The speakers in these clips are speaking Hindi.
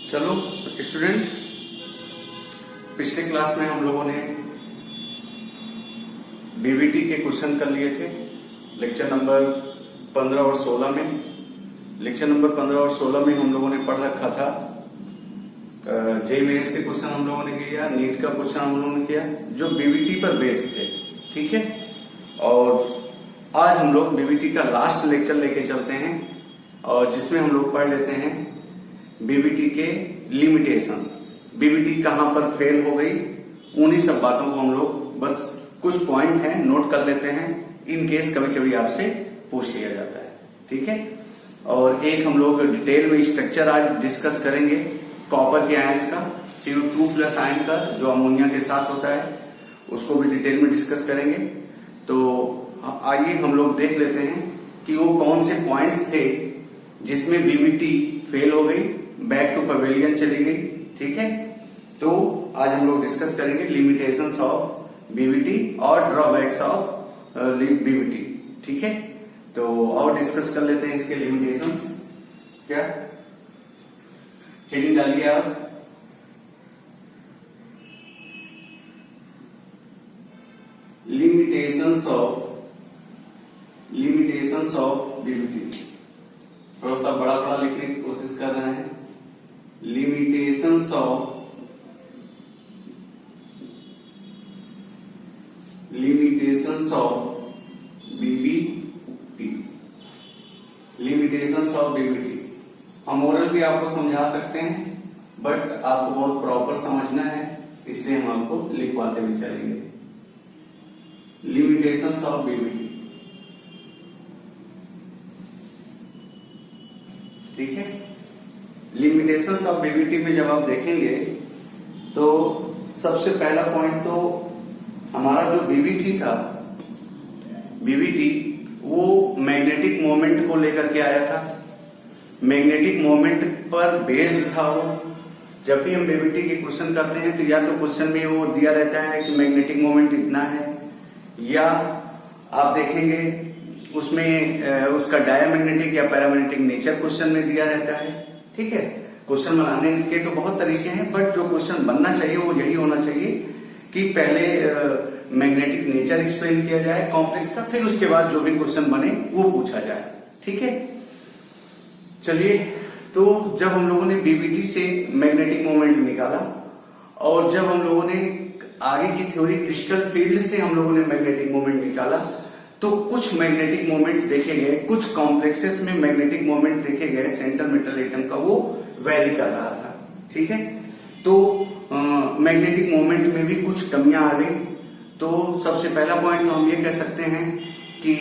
चलो स्टूडेंट, पिछले क्लास में हम लोगों ने बीबीटी के क्वेश्चन कर लिए थे लेक्चर नंबर 15 और 16 में। लेक्चर नंबर 15 और 16 में हम लोगों ने पढ़ रखा था जेईई मेंस के क्वेश्चन हम लोगों ने किया, नीट का क्वेश्चन हम लोगों ने किया जो बीबीटी पर बेस्ड थे। ठीक है, और आज हम लोग बीबीटी का लास्ट लेक्चर लेके चलते हैं और जिसमें हम लोग पढ़ लेते हैं बीबीटी के लिमिटेशंस, बीबीटी कहां पर फेल हो गई, उन्हीं सब बातों को हम लोग बस कुछ पॉइंट हैं नोट कर लेते हैं इन केस कभी कभी आपसे पूछ लिया जाता है। ठीक है, और एक हम लोग डिटेल में स्ट्रक्चर आज डिस्कस करेंगे कॉपर के आयंस का, CO2+ आयन का जो अमोनिया के साथ होता है उसको भी डिटेल में डिस्कस करेंगे। तो आइए हम लोग देख लेते हैं कि वो कौन से पॉइंट्स थे जिसमें बीबीटी फेल हो गई, बैक टू पवेलियन चली गई। ठीक है, तो आज हम लोग डिस्कस करेंगे लिमिटेशंस ऑफ बीबीटी और ड्रॉबैक्स ऑफ बीबीटी। ठीक है, तो और डिस्कस कर लेते हैं इसके लिमिटेशंस। क्या हेडिंग डालिए आप, लिमिटेशंस ऑफ बीबीटी। थोड़ा सा बड़ा बड़ा लिखने की कोशिश कर रहे हैं। Limitations of BBT, limitations of BBT. हम ओरल भी आपको समझा सकते हैं बट आपको बहुत प्रॉपर समझना है इसलिए हम आपको लिखवाते हुए चलेंगे। लिमिटेशंस ऑफ बीबीटी, ठीक है। लिमिटेशंस ऑफ बीबीटी में जब आप देखेंगे तो सबसे पहला पॉइंट तो हमारा जो बीबीटी था, बीबीटी वो मैग्नेटिक मोमेंट को लेकर के आया था, मैग्नेटिक मोमेंट पर बेस्ड था वो। जब भी हम बीबीटी के क्वेश्चन करते हैं तो या तो क्वेश्चन में वो दिया रहता है कि मैग्नेटिक मोमेंट इतना है, या आप देखेंगे उसमें उसका डायमैग्नेटिक या पैरामैग्नेटिक नेचर क्वेश्चन में दिया रहता है। ठीक है, क्वेश्चन बनाने के तो बहुत तरीके हैं बट जो क्वेश्चन बनना चाहिए वो यही होना चाहिए कि पहले मैग्नेटिक नेचर एक्सप्लेन किया जाए कॉम्प्लेक्स का, फिर उसके बाद जो भी क्वेश्चन बने वो पूछा जाए। ठीक है, चलिए, तो जब हम लोगों ने बीबीटी से मैग्नेटिक मोमेंट निकाला और जब हम लोगों ने आगे की थ्योरी क्रिस्टल फील्ड से हम लोगों ने मैग्नेटिक मोमेंट निकाला तो कुछ मैग्नेटिक मोमेंट देखे गए, कुछ कॉम्प्लेक्सेस में मैग्नेटिक मोमेंट देखे गए सेंट्रल मेटल एटम का वो वेरी कर रहा था। ठीक है, तो मैग्नेटिक मोमेंट में भी कुछ कमियां आ गई। तो सबसे पहला पॉइंट तो हम ये कह सकते हैं कि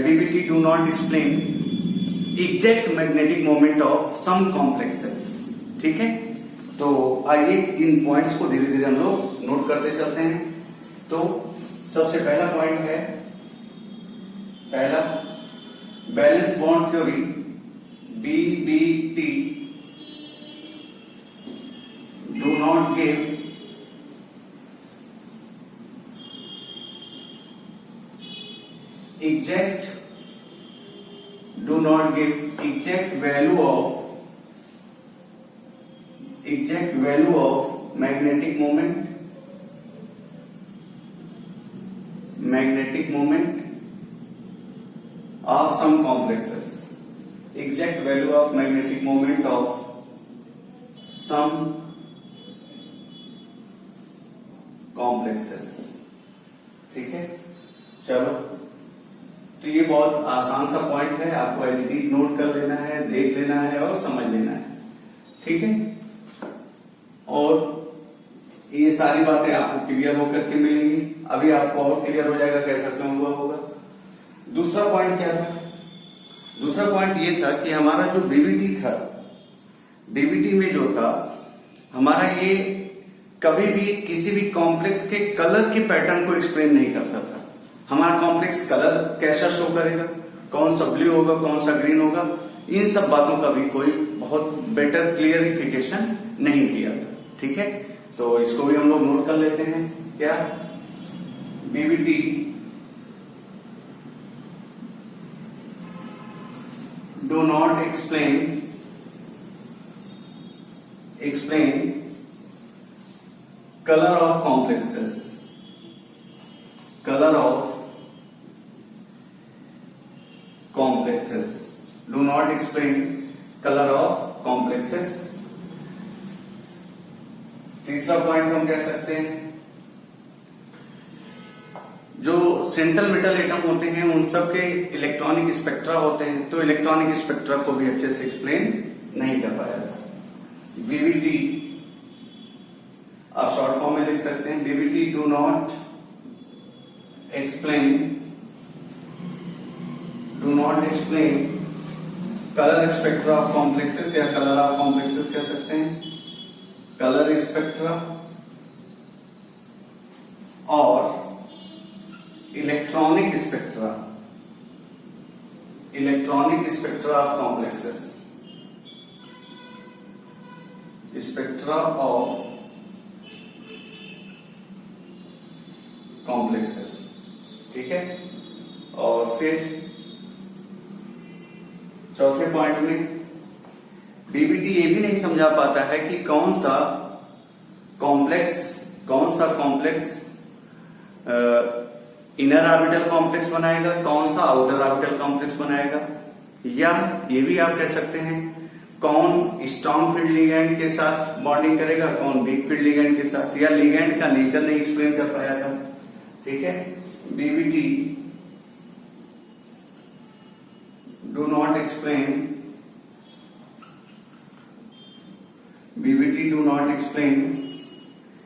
VBT do not explain exact magnetic moment of some complexes. ठीक है, तो आइए इन पॉइंट्स को धीरे धीरे हम लोग नोट करते चलते हैं। तो सबसे पहला पॉइंट है, पहला valence bond theory BBT do not give exact value of magnetic moment of some complexes, exact value of magnetic moment of some complexes। ठीक है, चलो, तो ये बहुत आसान सा पॉइंट है, आपको एचडी नोट कर लेना है, देख लेना है और समझ लेना है। ठीक है, और ये सारी बातें आपको क्लियर होकर के मिलेंगी। अभी आपको और क्लियर हो जाएगा कैसा क्यों हुआ होगा। दूसरा पॉइंट क्या था? दूसरा पॉइंट ये था कि हमारा जो बीबीटी था, बीबीटी में जो था हमारा ये कभी भी किसी भी कॉम्प्लेक्स के कलर के पैटर्न को एक्सप्लेन नहीं करता था। हमारा कॉम्प्लेक्स कलर कैसा शो करेगा, कौन सा ब्लू होगा, कौन सा ग्रीन होगा, इन सब बातों का भी कोई बहुत बेटर क्लियरिफिकेशन नहीं किया था। ठीक है, तो इसको भी हम लोग नोट कर लेते हैं। क्या BBT do not explain explain color of complexes. Color of complexes. Do not explain color of complexes. तीसरा पॉइंट हम कह सकते हैं जो सेंट्रल मेटल एटम होते हैं उन सब के इलेक्ट्रॉनिक स्पेक्ट्रा होते हैं, तो इलेक्ट्रॉनिक स्पेक्ट्रा को भी अच्छे से एक्सप्लेन नहीं कर पाया था। बीबीटी आप शॉर्ट फॉर्म में लिख सकते हैं, BBT do not explain colour spectra of complexes या कलर ऑफ कॉम्प्लेक्सेस कह सकते हैं, कलर स्पेक्ट्रा और electronic spectra of complexes, spectra of complexes. ठीक है, और फिर चौथे पॉइंट में बीबीटी ये भी नहीं समझा पाता है कि कौन सा कॉम्प्लेक्स इनर ऑर्बिटल कॉम्प्लेक्स बनाएगा, कौन सा आउटर ऑर्बिटल कॉम्प्लेक्स बनाएगा, या ये भी आप कह सकते हैं कौन स्ट्रॉन्ग फील्ड लिगेंड के साथ बॉन्डिंग करेगा, कौन वीक फील्ड लिगेंड के साथ, या लिगेंड का नेचर नहीं एक्सप्लेन कर पाया था। ठीक है, BBT do not explain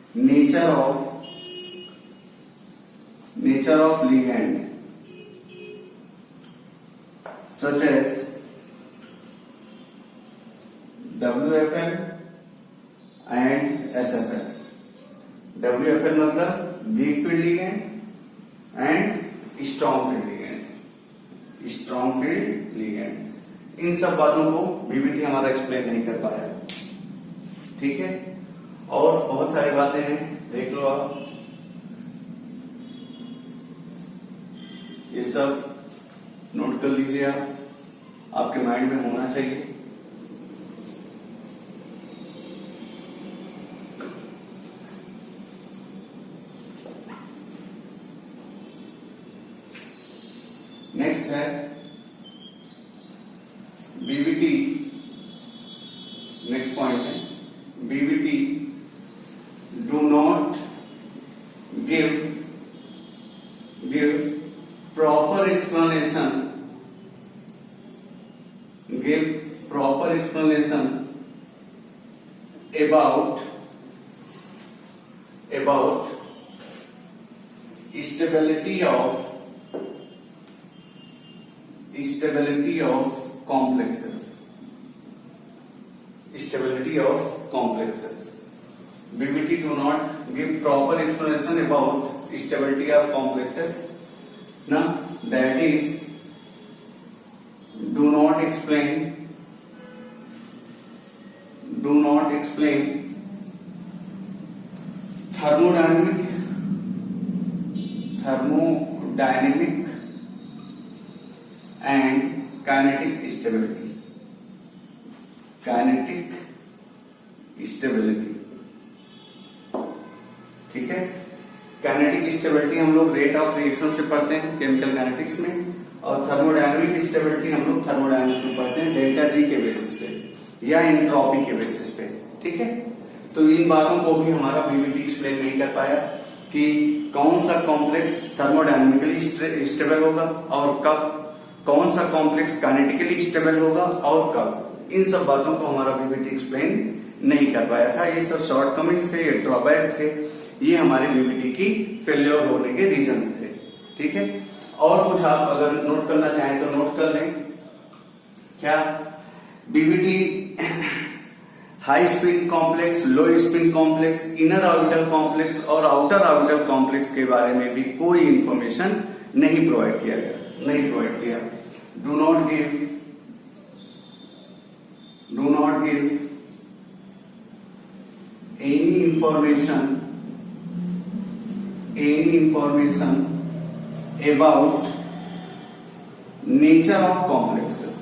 nature of ligand such as WFL and SFL। WFL मतलब weak field ligand and strong field ligand. इन सब बातों को बीबीटी हमारा एक्सप्लेन नहीं कर पाया। ठीक है, और बहुत सारी बातें हैं, देख लो आप, ये सब नोट कर लीजिए, आप आपके माइंड में होना चाहिए। नेक्स्ट है बीबीटी, नेक्स्ट पॉइंट है BBT do not give proper explanation about stability of complexes. BBT do not give proper explanation about stability of complexes. Now that is, do not explain thermodynamic and kinetic stability। ठीक है, काइनेटिक स्टेबिलिटी हम लोग रेट ऑफ रिएक्शन से पढ़ते हैं केमिकल काइनेटिक्स में, और थर्मोडायनामिक स्टेबिलिटी हम लोग थर्मोडायनामिक्स में पढ़ते हैं डेल्टा जी के बेसिस पे या एंट्रोपी के बेसिस पे। ठीक है, तो इन बातों को भी हमारा बीबीटी एक्सप्लेन नहीं कर पाया कि कौन सा कॉम्प्लेक्स थर्मोडायनामिकली स्टेबल होगा और कब, कौन सा कॉम्प्लेक्स काइनेटिकली स्टेबल होगा और कब। इन सब बातों को हमारा बीबीटी एक्सप्लेन नहीं कर पाया था। ये सब शॉर्टकमिंग्स थे, ये ड्रॉबैक्स थे, ये हमारे बीबीटी की फेल्योर होने के रीजंस थे। ठीक है, और कुछ आप अगर नोट करना चाहें तो नोट कर लें। क्या बीबीटी हाई स्पिन कॉम्प्लेक्स, लो spin complex, inner orbital complex और आउटर ऑर्बिटल कॉम्प्लेक्स के बारे में भी कोई इंफॉर्मेशन नहीं प्रोवाइड किया। Do not give any information about nature of complexes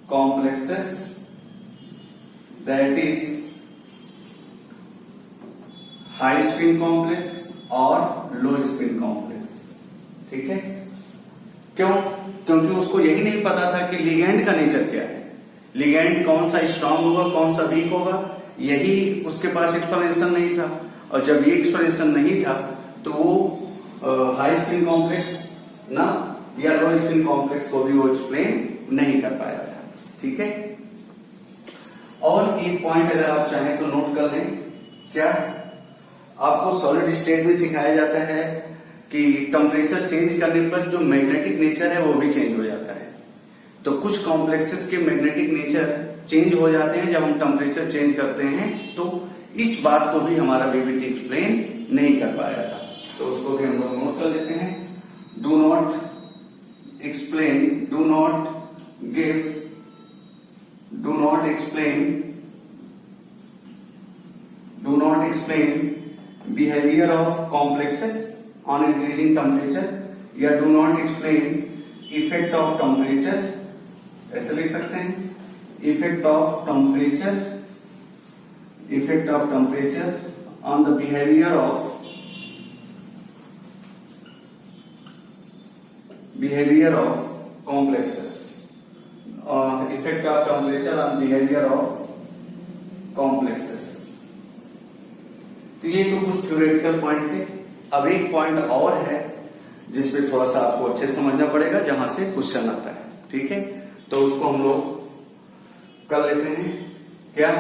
complexes that is high spin complex और लो स्पिन कॉम्प्लेक्स। ठीक है, क्यों? क्योंकि उसको यही नहीं पता था कि लिगेंड का नेचर क्या है, लिगेंड कौन सा स्ट्रांग होगा कौन सा वीक होगा, यही उसके पास एक्सप्लेनेशन नहीं था। और जब ये एक्सप्लेनेशन नहीं था तो वो हाई स्पिन कॉम्प्लेक्स ना या लो स्पिन कॉम्प्लेक्स को भी वो एक्सप्लेन नहीं कर पाया था। ठीक है, और एक पॉइंट अगर आप चाहें तो नोट कर लें, क्या आपको सॉलिड स्टेट में सिखाया जाता है कि टेम्परेचर चेंज करने पर जो मैग्नेटिक नेचर है वो भी चेंज हो जाता है। तो कुछ कॉम्प्लेक्सेस के मैग्नेटिक नेचर चेंज हो जाते हैं जब हम टेम्परेचर चेंज करते हैं। तो इस बात को भी हमारा बीबीटी एक्सप्लेन नहीं कर पाया था, तो उसको भी हम लोग नोट कर लेते हैं। Do not explain, do not give, do not explain behavior of complexes on increasing temperature, या do not explain effect of temperature, ऐसे लिख सकते हैं, effect of temperature on the behavior of complexes, effect of temperature on behavior of complexes। तो ये तो कुछ थ्योरेटिकल पॉइंट थे। अब एक पॉइंट और है जिसपे थोड़ा सा आपको अच्छे समझना पड़ेगा, जहां से क्वेश्चन आता है। ठीक है, तो उसको हम लोग कर लेते हैं। क्या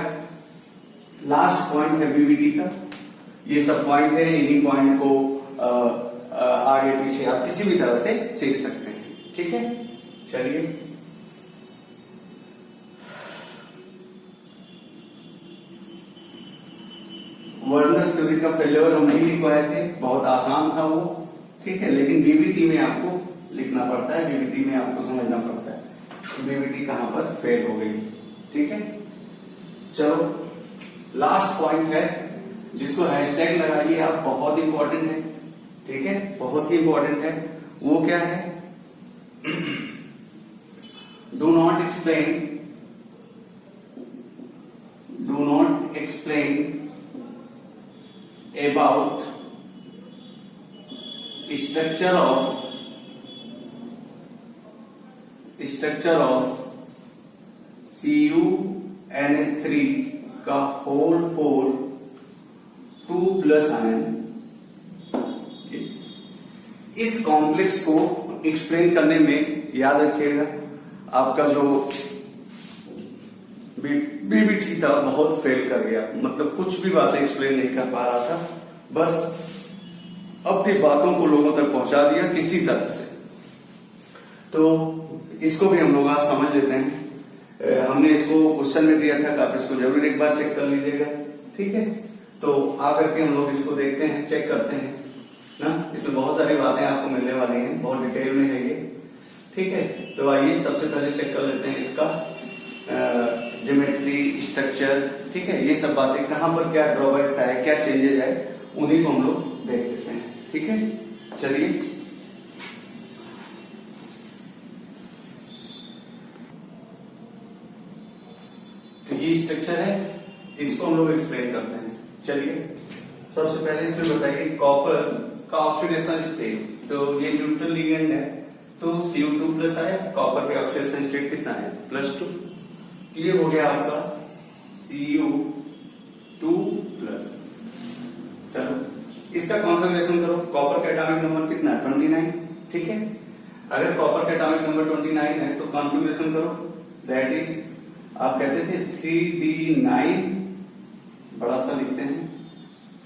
लास्ट पॉइंट है बीबीटी का, ये सब पॉइंट है, इन्हीं पॉइंट को आगे पीछे आप किसी भी तरह से सीख सकते हैं। ठीक है, चलिए वर्नर्स थ्योरी का फेल्योर हम नहीं लिख पाए थे, बहुत आसान था वो। ठीक है, लेकिन बीबीटी में आपको लिखना पड़ता है, बीबीटी में आपको समझना पड़ता है बीबीटी कहां पर फेल हो गई। ठीक है, चलो लास्ट पॉइंट है जिसको हैशटैग लगाइए आप, बहुत इंपॉर्टेंट है। ठीक है, बहुत ही इंपॉर्टेंट है। वो क्या है? Do not explain about structure of CuNH3 का होल फोर 2+ आयन। इस कॉम्प्लेक्स को एक्सप्लेन करने में याद रखिएगा आपका जो बीबीटी था बहुत फेल कर गया, मतलब कुछ भी बातें एक्सप्लेन नहीं कर पा रहा था, बस अपनी बातों को लोगों तक पहुंचा दिया किसी तरह से। तो इसको भी हम लोग आज समझ लेते हैं। हमने इसको क्वेश्चन में दिया था, आप इसको जरूर एक बार चेक कर लीजिएगा। ठीक है, तो आकर के हम लोग इसको देखते हैं, चेक करते हैं ना। इसमें बहुत सारी बातें आपको मिलने वाली हैं, बहुत डिटेल में है ये। ठीक है, तो आइए सबसे पहले चेक कर लेते हैं इसका ज्योमेट्री, स्ट्रक्चर। ठीक है, ये सब बातें कहां पर क्या ड्रॉबैक्स आए, क्या चेंजेज आए, उन्हीं को हम लोग देख लेते हैं। ठीक है, चलिए तो ये स्ट्रक्चर है, इसको हम लोग एक्सप्लेन करते हैं। चलिए सबसे पहले इसमें बताइए कॉपर का ऑक्सीडेशन स्टेट। तो ये न्यूट्रल लिगेंड है, तो Cu2+ आया, कॉपर पे ऑक्सीडेशन स्टेट कितना है? +2। ये हो गया आपका Cu2+। चलो इसका कॉन्फ़िगरेशन करो। कॉपर का एटॉमिक नंबर कितना है? 29। ठीक है, अगर कॉपर का एटॉमिक नंबर 29 है तो कॉन्फ़िगरेशन करो, दैट इज आप कहते थे 3d9, बड़ा सा लिखते हैं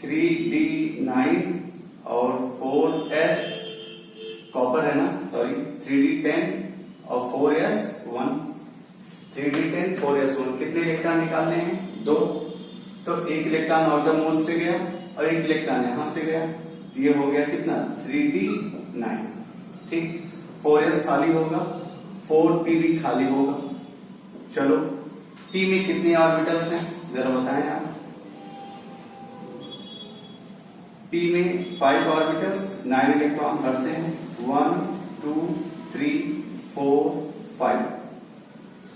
3d9 और 4s, कॉपर है ना, सॉरी 3d10 और 4s1, 3d10 4s1। कितने इलेक्ट्रॉन निकालने हैं? 2। तो एक इलेक्ट्रॉन आउटर मोस्ट से गया और एक इलेक्ट्रॉन यहां से गया, तो ये हो गया कितना? 3d9। ठीक, 4s खाली होगा, 4p भी खाली होगा। चलो p में कितनी ऑर्बिटल्स हैं जरा बताएं आप? p में 5 ऑर्बिटल्स, 9 इलेक्ट्रॉन भरते हैं, 1 2 3 4 5।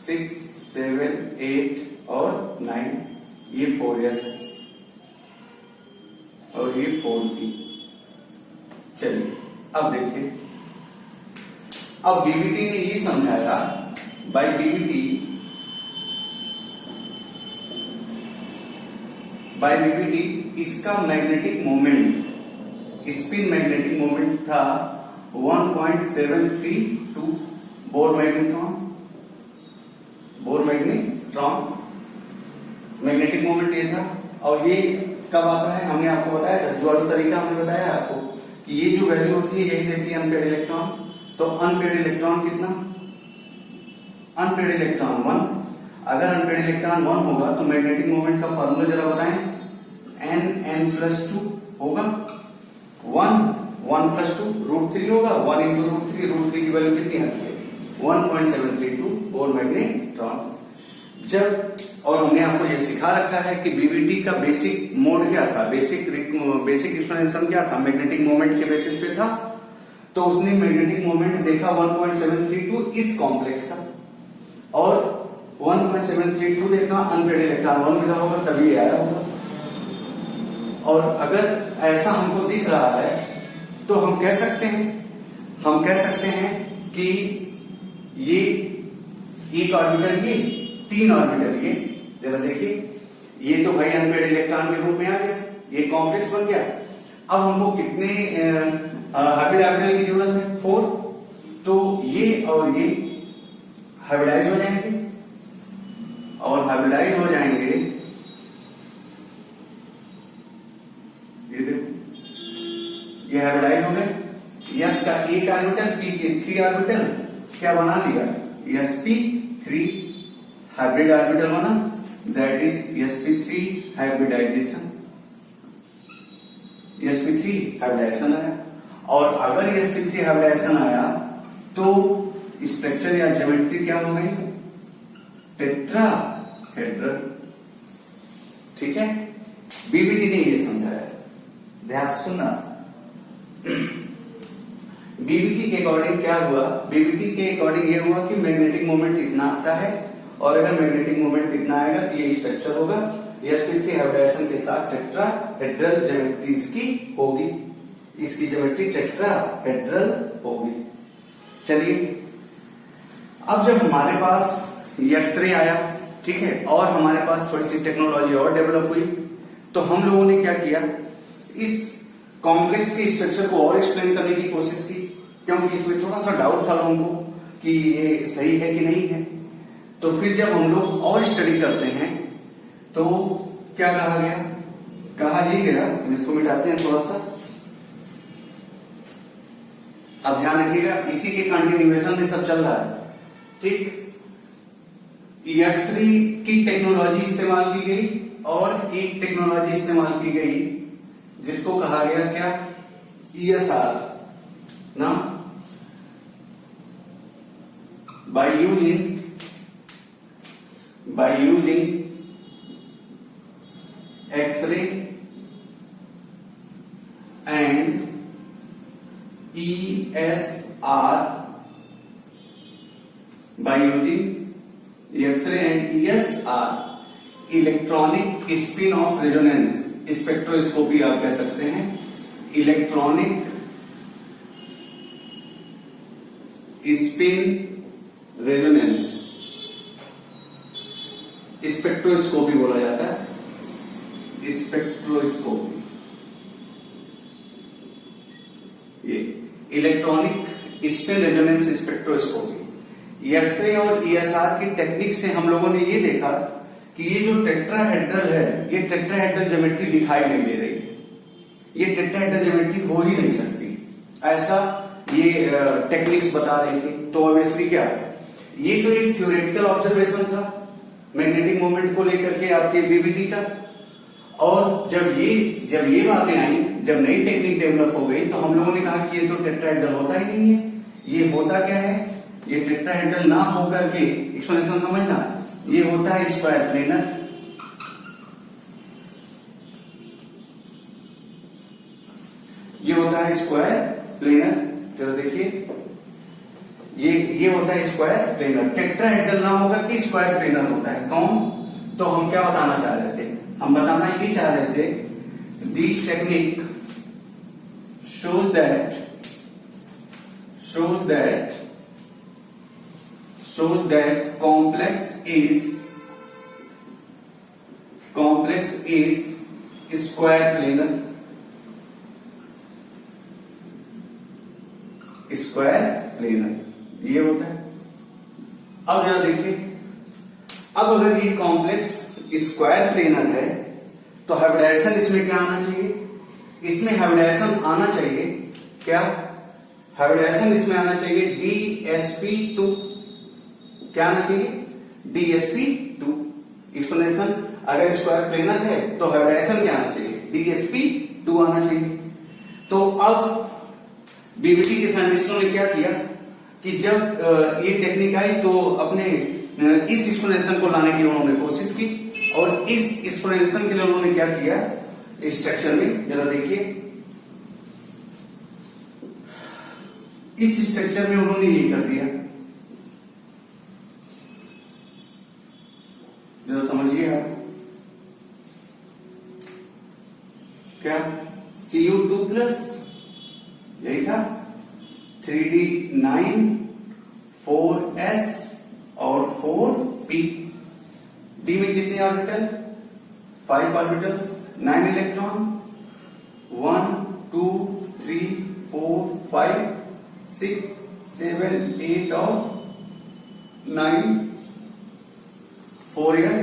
6, 7, 8 और 9, ये 4s और ये 4p। चलिए अब देखिए, अब बीबीटी ने ये समझाया, बाय बीबीटी इसका magnetic moment, spin magnetic moment था 1.732 बोर मैग्नेट्रॉन मैग्नेटिक मोमेंट ये था। और ये कब आता है, हमने आपको बताया था, जो वाला तरीका हमने बताया आपको कि ये जो वैल्यू होती है यही देती है अनपेयर्ड इलेक्ट्रॉन। तो अनपेयर्ड इलेक्ट्रॉन कितना, अनपेयर्ड इलेक्ट्रॉन 1। अगर अनपेयर्ड इलेक्ट्रॉन 1 होगा तो मैग्नेटिक मोमेंट का फॉर्मूला जरा बताएं, n+2 होगा। 1 + 2 √3 होगा, 1 × √3, √3 की वैल्यू कितनी आती है 1.732 बोर मैग्नेट्रॉन। जब, और हमने आपको यह सिखा रखा है कि बीबीटी का बेसिक मोड क्या था, बेसिक एक्सप्लेनेशन क्या था, मैग्नेटिक मोमेंट के बेसिस पे था। तो उसने मैग्नेटिक मोमेंट देखा 1.732 इस कॉम्प्लेक्स का, और 1.732 देखा अनपेयर्ड इलेक्ट्रॉन 1 मिला होगा तभी आया होगा। और अगर ऐसा हमको दिख रहा है तो हम कह सकते हैं कि ये एक ऑर्बिटल, ये 3 ऑर्बिटल, ये जरा देखिए, ये तो भाई अनपेयर्ड इलेक्ट्रॉन के रूप में आ गया, ये कॉम्प्लेक्स बन गया। अब हमको कितने हाइब्रिड ऑर्बिटल की जरूरत है 4, तो ये और ये हाइब्रिडाइज हो जाएंगे, और हाइब्रिडाइज हो जाएंगे, ये देखो ये हाइब्रिडाइज हो गए। यस का एक ऑर्बिटल, पी के 3 ऑर्बिटल क्या बना लिया, sp3 हाइब्रिड ऑर्बिटल बना, that is sp3 hybridization, sp3 hybridization आया। और अगर sp3 हाइब्रिडाइजेशन आया तो स्ट्रक्चर या ज्योमेट्री क्या हो गई, टेट्राहेड्रल। ठीक है, बीबीटी ने ये समझाया, ध्यान से सुनना। बीबीटी के अकॉर्डिंग क्या हुआ, बीबीटी के अकॉर्डिंग ये हुआ कि मैग्नेटिक मोमेंट इतना आता है, और अगर मैग्नेटिक मोमेंट इतना आएगा तो ये स्ट्रक्चर होगा, sp3 हाइब्रिडाइजेशन के साथ टेट्राहेड्रल ज्योमेट्री इसकी होगी, इसकी ज्योमेट्री टेट्राहेड्रल होगी। चलिए, अब जब हमारे पास एक्सरे आया, ठीक है, और हमारे पास थोड़ी सी टेक्नोलॉजी और डेवलप हुई, तो हम लोगों ने क्या किया, इस कॉम्प्लेक्स के स्ट्रक्चर को और एक्सप्लेन करने की कोशिश की, क्योंकि इसमें थोड़ा सा डाउट था लोगों को कि ये सही है कि नहीं है। तो फिर जब हम लोग और स्टडी करते हैं तो क्या कहा गया, कहा ये गया, इसको मिटाते हैं थोड़ा सा, अब ध्यान रखिएगा, इसी के कंटिन्यूएशन में सब चल रहा है। ठीक, एक्सरे की टेक्नोलॉजी इस्तेमाल की गई, और एक टेक्नोलॉजी इस्तेमाल की गई जिसको कहा गया क्या, ESR ना, by using x-ray and ESR, by using x-ray and ESR, electronic spin of resonance, spectroscopy आप कह सकते हैं, इलेक्ट्रॉनिक स्पिन रेजोनेंस स्पेक्ट्रोस्कोपी बोला जाता है, स्पेक्ट्रोस्कोपी, ये electronic spin resonance spectroscopy. X-ray और ESR की टेक्निक से हम लोगों ने ये देखा कि ये जो टेट्राहेड्रल है, ये टेट्राहेड्रल ज्योमेट्री दिखाई नहीं दे रही है, ये टेट्राहेड्रल ज्योमेट्री हो ही नहीं सकती, ऐसा ये टेक्निक्स बता रही थी। तो ऑब्वियसली क्या, ये तो एक थ्योरेटिकल ऑब्जर्वेशन था मैग्नेटिक मोमेंट को लेकर के आपके बीबीटी का, और जब ये बातें आई, जब नई टेक्निक डेवलप हो गई, तो हम लोगों ने कहा कि ये तो टेट्राहेड्रल होता ही नहीं है, ये होता क्या है, ये टेट्राहेड्रल ना होकर के, एक्सप्लेनेशन समझना, ये होता है स्क्वायर प्लेनर, ये होता है स्क्वायर प्लेनर। जरा देखिए, ये होता है स्क्वायर प्लेनर। टेट्राहेड्रल ना होगा कि स्क्वायर प्लेनर होता है। कौन? तो हम क्या बताना चाह रहे थे? हम बताना ये चाह रहे थे, this technique shows that complex is square planar, ये होता है। अब जरा देखिए, अब अगर ये कॉम्प्लेक्स स्क्वायर प्लेनर है तो हाइब्रिडाइजेशन इसमें क्या आना चाहिए? इसमें हाइब्रिडाइजेशन आना चाहिए क्या? हाइब्रिडाइजेशन इसमें आना चाहिए DsP2। क्या आना चाहिए? DsP2। एक्सप्लेनेशन, अगर स्क्वायर प्लेनर है तो हाइब्रिडाइजेशन क्या आना चाहिए? DsP2 आना चाहिए। तो अब बीबीटी के साइंटिस्टों ने क्या किया कि जब ये टेक्निक आई तो अपने इस एक्सप्लेनेशन को लाने की उन्होंने कोशिश की, और इस एक्सप्लेनेशन के लिए उन्होंने क्या किया स्ट्रक्चर में, जरा देखिए, इस स्ट्रक्चर में उन्होंने ये कर दिया, जरा समझिए आप। क्या? Cu2+, यही था, 3D9, 4s और 4p। डी में कितने ऑर्बिटल? 5 ऑर्बिटल्स, 9 इलेक्ट्रॉन, 1 2 3 4 5 6 7 8 और 9, 4s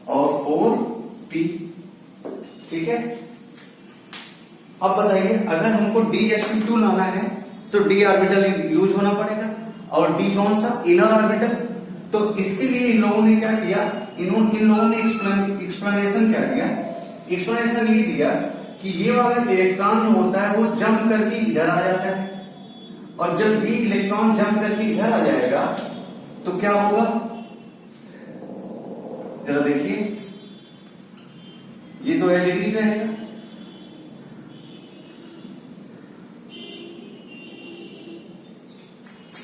और 4p। ठीक है। अब बताइए, अगर हमको DsP2 लाना है तो d ऑर्बिटल यूज होना पड़ेगा, और d कौन सा? Inner orbital. तो इसके लिए इन लोगों ने क्या किया? इन लोगों ने एक्सप्लेनेशन क्या दिया? एक्सप्लेनेशन ये दिया कि ये वाला इलेक्ट्रॉन जो होता है वो जंप करके इधर आ जाता है, और जब ये इलेक्ट्रॉन जंप करके इधर आ जाएगा तो क्या होगा? जरा देखिए, ये तो एज इट इज रहेगा।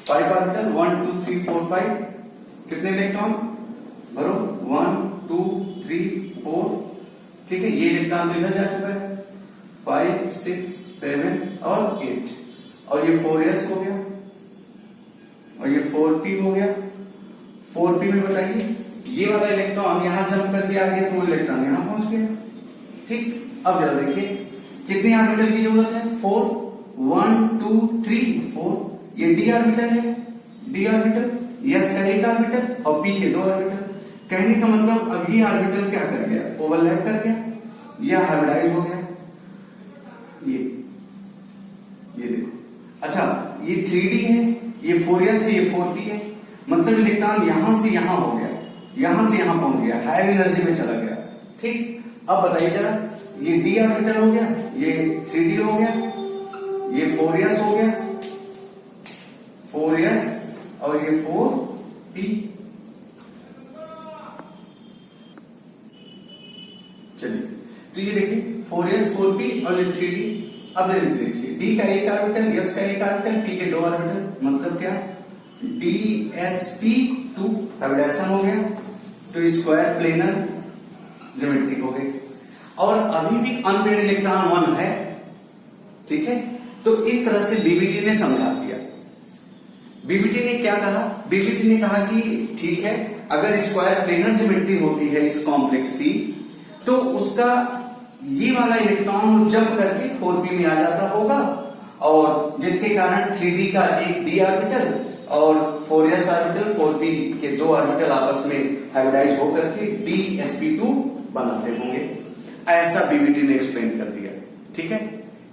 फाइव ऑर्बिटल, 1 2 3 4 5, कितने इलेक्ट्रॉन भरो? 1 2 3 4। ठीक है, ये इलेक्ट्रॉन तो इधर जा चुका है, 5 6 7 और 8, और ये 4s हो गया, और ये 4p हो गया। 4p में बताइए, ये वाला इलेक्ट्रॉन यहां जंप करके आ गया तो वो इलेक्ट्रॉन यहां पहुंच गया। ठीक, अब जरा देखिए, कितनी ऑर्बिटल की जरूरत है? 4, 1 2 3 4। ये d ऑर्बिटल है, d ऑर्बिटल, s का एक ऑर्बिटल और p के 2 ऑर्बिटल। कहने का मतलब अब ये ऑर्बिटल क्या कर गया? ओवरलैप कर गया, यह हाइब्रिडाइज हो गया। ये देखो, अच्छा ये 3d है, ये 4s है, ये 4p है, मतलब इलेक्ट्रॉन यहां से यहां हो गया, यहां से यहां पहुंच गया, हायर एनर्जी में चला गया। ठीक, अब बताइए जरा, ये d ऑर्बिटल हो गया, ये 3d हो गया, ये 4s हो गया, 4s और ये 4p। चलिए, तो ये देखिए 4s 4p और ये 3d। अब देखिए, d का एक ऑर्बिटल, s का एक ऑर्बिटल, p के 2 ऑर्बिटल, मतलब क्या? DsP2 हाइब्रिडाइजेशन हो गया, तो स्क्वायर प्लेनर ज्योमेट्रिक हो गई, और अभी भी अनपेयर्ड इलेक्ट्रॉन 1 है। ठीक है, तो इस तरह से बीबीटी ने समझा दिया। बीबीटी ने क्या कहा? बीबीटी ने कहा कि ठीक है, अगर स्क्वायर प्लेनर ज्योमेट्री होती है इस कॉम्प्लेक्स की, तो उसका ये वाला इलेक्ट्रॉन जंप करके 4p में आ जाता होगा, और जिसके कारण 3d का एक d ऑर्बिटल और 4s ऑर्बिटल, 4p के 2 ऑर्बिटल आपस में हाइब्रिडाइज होकर के DsP2 बनाते होंगे। ऐसा बीबीटी ने एक्सप्लेन कर दिया। ठीक है,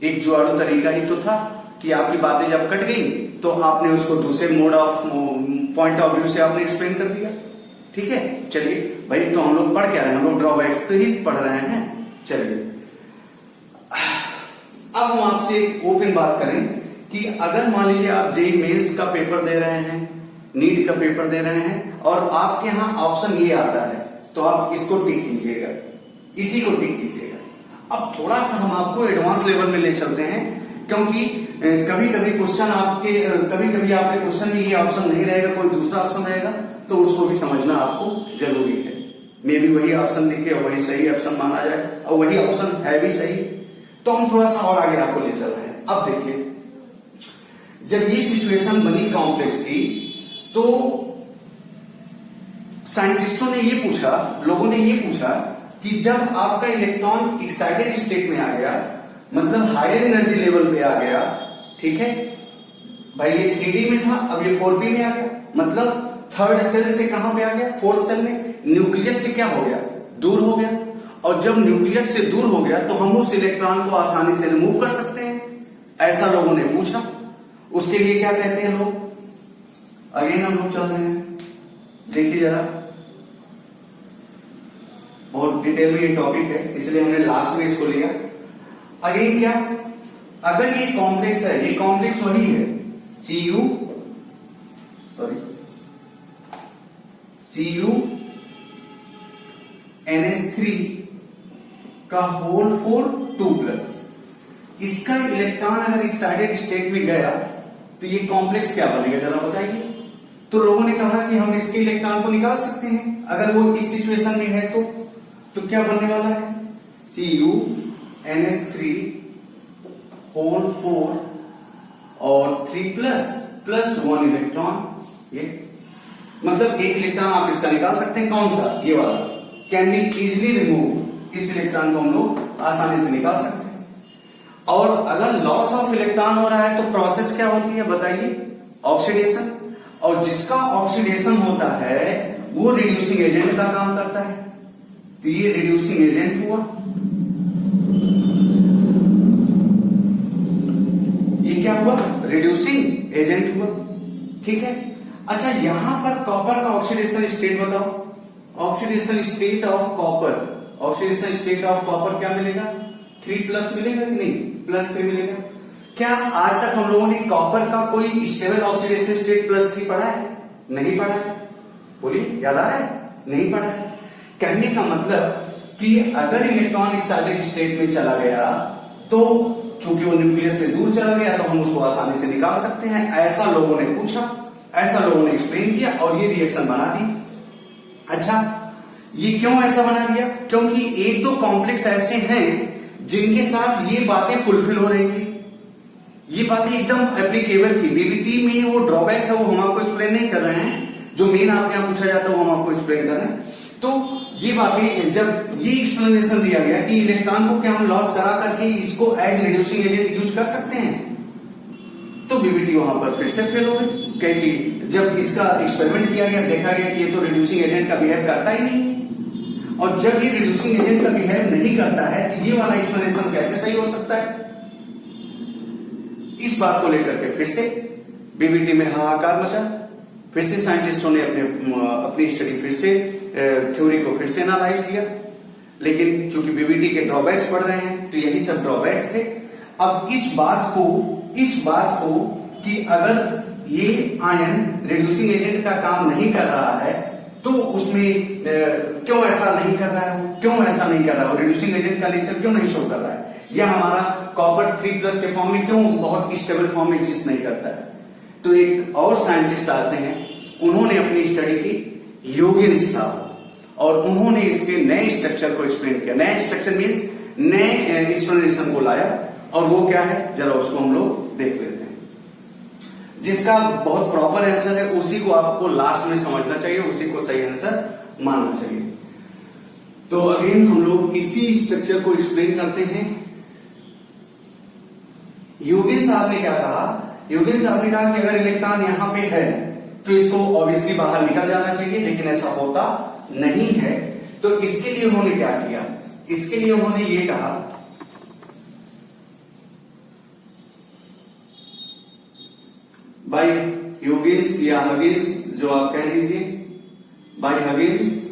एक जुगाड़ू तरीका ही तो था कि आपकी बातें जब कट गई तो आपने उसको दूसरे पॉइंट ऑफ व्यू से आपने एक्सप्लेन कर दिया। ठीक है, चलिए भाई, तो हम लोग पढ़ क्या रहे हैं? हम लोग ड्रॉबैक्स तो ही पढ़ रहे हैं। चलिए, अब हम आपसे एक ओपन बात करें कि अगर मान लीजिए आप जेई मेंस का पेपर दे रहे हैं, नीट का पेपर दे रहे हैं, और आपके यहां ऑप्शन ये आता है, तो आप इसको टिक कीजिएगा, इसी को टिक कीजिएगा। अब थोड़ा सा हम आपको एडवांस लेवल में ले चलते हैं, क्योंकि कभी कभी क्वेश्चन आपके कभी कभी आपके क्वेश्चन में ये ऑप्शन नहीं रहेगा, कोई दूसरा ऑप्शन रहेगा, तो उसको भी समझना आपको जरूरी है। मे भी वही ऑप्शन दिखे और वही सही ऑप्शन माना जाए और वही ऑप्शन है भी सही, तो हम थोड़ा सा और आगे आपको ले चल रहे हैं। अब देखिए, जब ये सिचुएशन बनी कॉम्प्लेक्स की, तो साइंटिस्टों ने ये पूछा, लोगों ने ये पूछा कि जब आपका इलेक्ट्रॉन एक्साइटेड स्टेट में आ गया, मतलब हायर एनर्जी लेवल पे आ गया, ठीक है भाई, ये 3D में था, अब ये 4p में आ गया, मतलब थर्ड सेल से कहां पे आ गया, फोर्थ सेल में, न्यूक्लियस से क्या हो गया, दूर हो गया। और जब न्यूक्लियस से दूर हो गया तो हम उस इलेक्ट्रॉन को आसानी से रिमूव कर सकते हैं, ऐसा लोगों ने पूछा। उसके लिए क्या कहते हैं लोग, अगेन हम लोग चल रहे हैं, देखिए जरा, बहुत डिटेल में ये टॉपिक है, इसलिए हमने लास्ट में इसको लिया। अगेन क्या, अगर ये कॉम्प्लेक्स है, ये कॉम्प्लेक्स वही है, CuNH3 का होल 4 2+, इसका इलेक्ट्रॉन अगर एक्साइटेड स्टेट में गया तो ये कॉम्प्लेक्स क्या बनेगा जरा बताइए। तो लोगों ने कहा कि हम इसके इलेक्ट्रॉन को निकाल सकते हैं अगर वो इस सिचुएशन में है, तो क्या बनने वाला है, CuNH3 होल 4 और 3++1 इलेक्ट्रॉन, ये मतलब एक इलेक्ट्रॉन आप इसका निकाल सकते हैं, कौन सा, ये वाला, कैन बी इजिली रिमूव, इस इलेक्ट्रॉन को हम लोग आसानी से निकाल सकते हैं। और अगर लॉस ऑफ इलेक्ट्रॉन हो रहा है तो प्रोसेस क्या होती है बताइए, ऑक्सीडेशन, और जिसका ऑक्सीडेशन होता है वो रिड्यूसिंग एजेंट का काम करता है, तो ये रिड्यूसिंग एजेंट हुआ, ये क्या हुआ, रिड्यूसिंग एजेंट हुआ, ठीक है। अच्छा, यहां पर कॉपर का ऑक्सीडेशन स्टेट बताओ, oxidation state of copper, oxidation state of copper क्या मिलेगा, 3+ मिलेगा कि नहीं, +3 मिलेगा। क्या आज तक हम लोगों ने कॉपर का कोई स्टेबल ऑक्सीडेशन स्टेट +3 पढ़ा है, नहीं पढ़ा है, बोलिए याद आ रहा है, नहीं पढ़ा है। कहने का मतलब कि अगर इलेक्ट्रॉन एक्साइटेड स्टेट में चला गया तो चूंकि वो न्यूक्लियस से दूर चला गया तो हम उसको आसानी से निकाल सकते हैं, ऐसा लोगों ने पूछा, ऐसा लोगों ने एक्सप्लेन किया और ये रिएक्शन बना दी। अच्छा, ये क्यों ऐसा बना दिया, क्योंकि एक दो कॉम्प्लेक्स ऐसे हैं जिनके साथ ये बातें फुलफिल हो रही थी, ये बातें एकदम एप्लीकेबल थी। बीबीटी में वो ड्रॉबैक है वो हम आपको एक्सप्लेन नहीं कर रहे हैं, जो मेन आपके यहां पूछा जाता है वो हम आपको एक्सप्लेन कर रहे हैं। तो ये बातें, जब ये एक्सप्लेनेशन दिया गया कि इलेक्ट्रॉन को क्या हम लॉस करा करके इसको एज रिड्यूसिंग एजेंट यूज कर सकते हैं, तो बीबीटी वहां पर फिर से फेल हो गई, क्योंकि जब इसका एक्सपेरिमेंट किया गया देखा गया कि ये तो रिड्यूसिंग एजेंट का बिहेव करता ही नहीं, और जब ये रिड्यूसिंग एजेंट का बिहेव नहीं करता है तो ये वाला एक्सप्लेनेशन कैसे सही हो सकता है। इस बात को लेकर के फिर से बीबीटी में हाहाकार मचा, फिर से साइंटिस्टों ने अपनी स्टडी फिर से थ्योरी को फिर से एनालाइज किया, लेकिन चूंकि बीबीटी के ड्रॉबैक्स बढ़ रहे हैं तो यही सब ड्रॉबैक्स थे। अब इस बात को कि अगर ये आयन रिड्यूसिंग एजेंट का काम नहीं कर रहा है तो उसमें क्यों ऐसा नहीं कर रहा है, क्यों ऐसा नहीं कर रहा है, रिड्यूसिंग एजेंट का नेचर क्यों नहीं शो कर रहा है, या हमारा कॉपर 3+ के फॉर्म में क्यों बहुत स्टेबल फॉर्म में एग्जिस्ट नहीं करता है। तो एक और साइंटिस्ट आते हैं, उन्होंने अपनी स्टडी की, ह्यूगिन्स साहब, और उन्होंने इसके नए स्ट्रक्चर को एक्सप्लेन किया। नए स्ट्रक्चर मीन्स नए एक्सप्लेनेशन को लाया, और वो क्या है जरा उसको हम लोग देख लेते हैं। जिसका बहुत प्रॉपर आंसर है उसी को आपको लास्ट में समझना चाहिए, उसी को सही आंसर मानना चाहिए। तो अगेन हम लोग इसी स्ट्रक्चर को एक्सप्लेन करते हैं। ह्यूगिन्स साहब ने क्या कहा, ह्यूगिन्स साहब ने कहा कि अगर इलेक्ट्रॉन यहां पे है तो इसको ऑब्वियसली बाहर निकल जाना चाहिए, लेकिन ऐसा होता नहीं है। तो इसके लिए उन्होंने क्या किया, इसके लिए उन्होंने ये कहा बाय ह्यूगिन्स या हगिन्स, जो आप कह लीजिए, बाय हगिन्स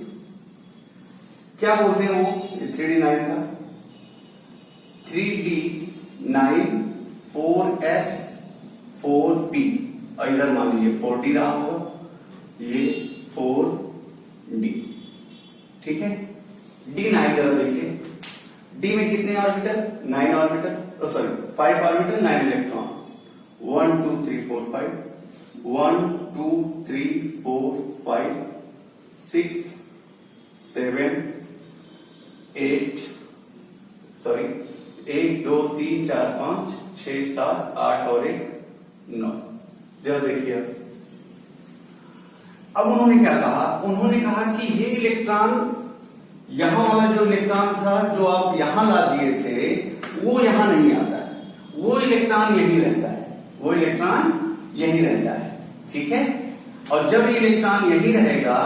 क्या बोलते हैं वो 3D9 का 3D9 4S 4P, और इधर मान लीजिए 4D रहा होगा, ये 4D, ठीक है। D9 जरा देखिए, D में कितने orbital, 9 orbital, sorry 5 orbital 9 electron, 1 2 3 4 5, 1 2 3 4 5 6 7 8 sorry 1 2 3 4 5 6 7 8 और 1 9। जरा देखिए अब उन्होंने क्या कहा, उन्होंने कहा कि ये इलेक्ट्रॉन यहां वाला जो इलेक्ट्रॉन था जो आप यहां ला दिए थे वो यहां नहीं आता है, वो इलेक्ट्रॉन यहीं रहता है, वो इलेक्ट्रॉन यहीं रहता है, ठीक है। और जब ये इलेक्ट्रॉन यहीं रहेगा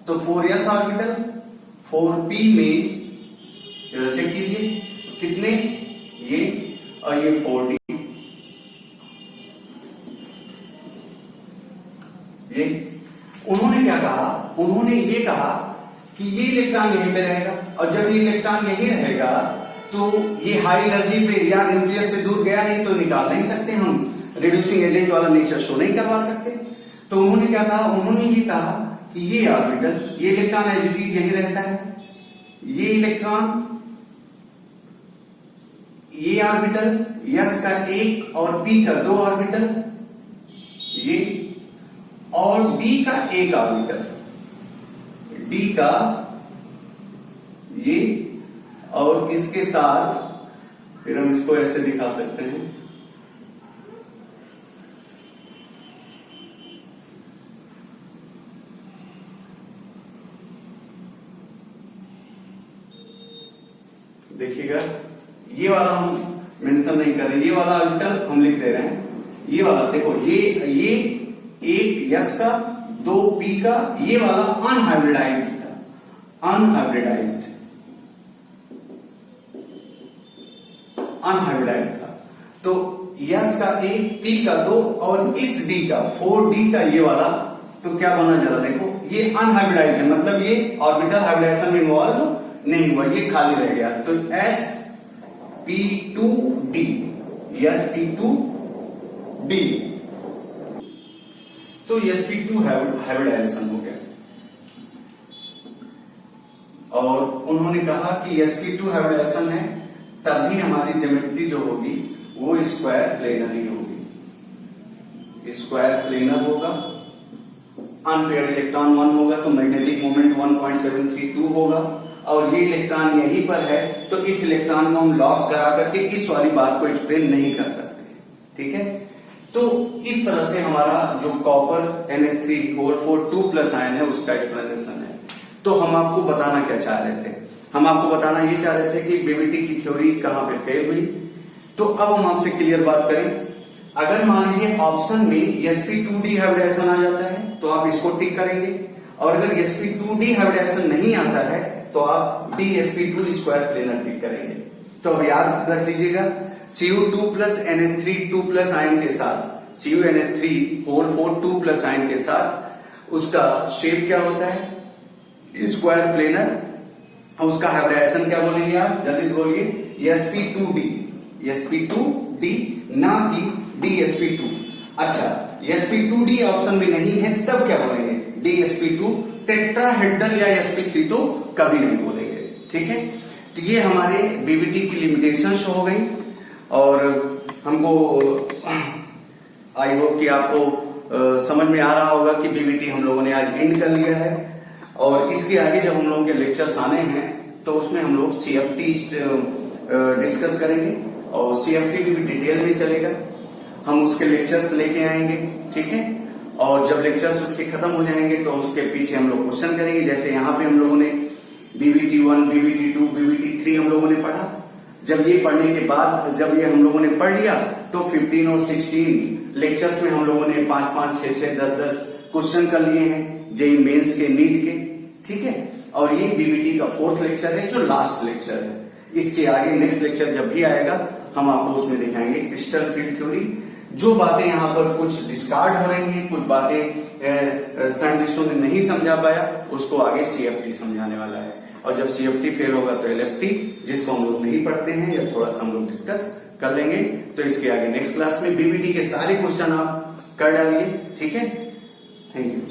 तो 4s ऑर्बिटल 4p में चेक कीजिए कितने, ये और ये 4d, ये उन्होंने क्या कहा, उन्होंने ये कहा कि ये इलेक्ट्रॉन यहीं पे रहेगा और जब ये इलेक्ट्रॉन यहीं रहेगा तो ये हाई एनर्जी पे या न्यूक्लियस से दूर गया नहीं तो निकाल नहीं सकते हम, रिड्यूसिंग एजेंट वाला नेचर शो नहीं करवा सकते। तो उन्होंने क्या कहा, उन्होंने ये कहा कि ये ऑर्बिटल, ये इलेक्ट्रॉन एज इट इज यहीं रहता है, ये इलेक्ट्रॉन, ये ऑर्बिटल s का 1 और p का 2 ऑर्बिटल, ये और d का 1 ऑर्बिटल, d का ये, और इसके साथ फिर हम इसको ऐसे दिखा सकते हैं, देखिएगा ये वाला हम मेंशन नहीं कर रहे, ये वाला ऑर्बिटल हम लिख दे रहे हैं, ये वाला देखो ये 1 s का 2 p का, ये वाला अनहाइब्रिडाइज्ड था, अनहाइब्रिडाइज्ड था। तो s का 1 p का 2 और इस d का 4d का ये वाला, तो क्या बना जरा देखो, ये अनहाइब्रिडाइज्ड है, मतलब ये ऑर्बिटल हाइब्रिडाइजेशन में इन्वॉल्व नहीं हुआ, ये खाली रह गया। तो sp2d, sp2d, तो sp2 हाइब्रिडाइजेशन हो गया। और उन्होंने कहा कि sp2 हाइब्रिडाइजेशन है तभी हमारी ज्योमेट्री जो होगी वो स्क्वायर प्लेनर ही होगी, स्क्वायर प्लेनर होगा, अनपेयर्ड इलेक्ट्रॉन 1 होगा तो मैग्नेटिक मोमेंट 1.732 होगा, और ये इलेक्ट्रॉन यहीं पर है तो इस इलेक्ट्रॉन को हम लॉस करा करके इस वाली बात को एक्सप्लेन नहीं कर सकते, ठीक है। तो इस तरह से हमारा जो कॉपर NH3 आयन है उसका एक्सप्लेनेशन है। तो हम आपको बताना क्या चाह रहे थे, हम आपको बताना ये चाह रहे थे कि बीवीटी की थ्योरी कहां पे फेल हुई। तो अब हम आपसे क्लियर बात करें, अगर मान लीजिए ऑप्शन में sp2d हाइब्रिडाइजेशन आ जाता है तो आप इसको टिक करेंगे, और अगर sp2d हाइब्रिडाइजेशन नहीं आता है तो आप dsp2 स्क्वायर प्लेनर टिक करेंगे। तो अब याद रख लीजिएगा, Cu2 प्लस NH3 2 आयन के साथ, CuNH3 होल 4 2 आयन के साथ उसका शेप क्या होता है, स्क्वायर प्लेनर, और उसका हाइब्रिडाइजेशन क्या बोलेंगे आप, जल्दी से बोलिए, sp2d, ना कि dsp2। अच्छा, sp2d ऑप्शन में नहीं है तब क्या बोलेंगे, dsp2। टेट्राहेड्रल या sp3 तो कभी नहीं बोलेंगे, ठीक है। तो ये हमारे बीवीटी की लिमिटेशन हो गई, और हमको आई होप कि आपको समझ में आ रहा होगा कि बीवीटी हम लोगों ने आज एंड कर लिया है। और इसके आगे जब हम लोगों के लेक्चर्स आने हैं तो उसमें हम लोग CFT डिस्कस करेंगे, और CFT भी डिटेल में चलेगा, हम उसके लेक्चर्स लेके आएंगे, ठीक है। और जब लेक्चर्स उसके खत्म हो जाएंगे तो उसके पीछे हम लोग क्वेश्चन करेंगे, जैसे यहाँ पे हम लोगों ने BBT1, BBT2, BBT3 हम लोगों ने पढ़ा। जब ये पढ़ने के बाद जब ये हम लोगों ने पढ़ लिया तो 15 और 16 लेक्चर्स में हम लोगों ने 5-5, 6-6, 10-10 क्वेश्चन कर लिए हैं जेईई मेंस के, नीट के, ठीक है। और ये बीवीटी का 4th लेक्चर है जो लास्ट लेक्चर है। इसके आगे नेक्स्ट लेक्चर जब भी आएगा हम आपको उसमें दिखाएंगे क्रिस्टल फील्ड थ्योरी। जो बातें यहाँ पर कुछ डिस्कार्ड हो रही हैं, कुछ बातें साइंटिस्टों ने नहीं समझा पाया, उसको आगे CFT समझाने वाला है। और जब CFT फेल होगा तो LFT, जिसको हम लोग नहीं पढ़ते हैं या थोड़ा सा हम लोग डिस्कस कर लेंगे। तो इसके आगे नेक्स्ट क्लास में बीवीटी के सारे क्वेश्चन आप कर डालिए, ठीक है। Thank you.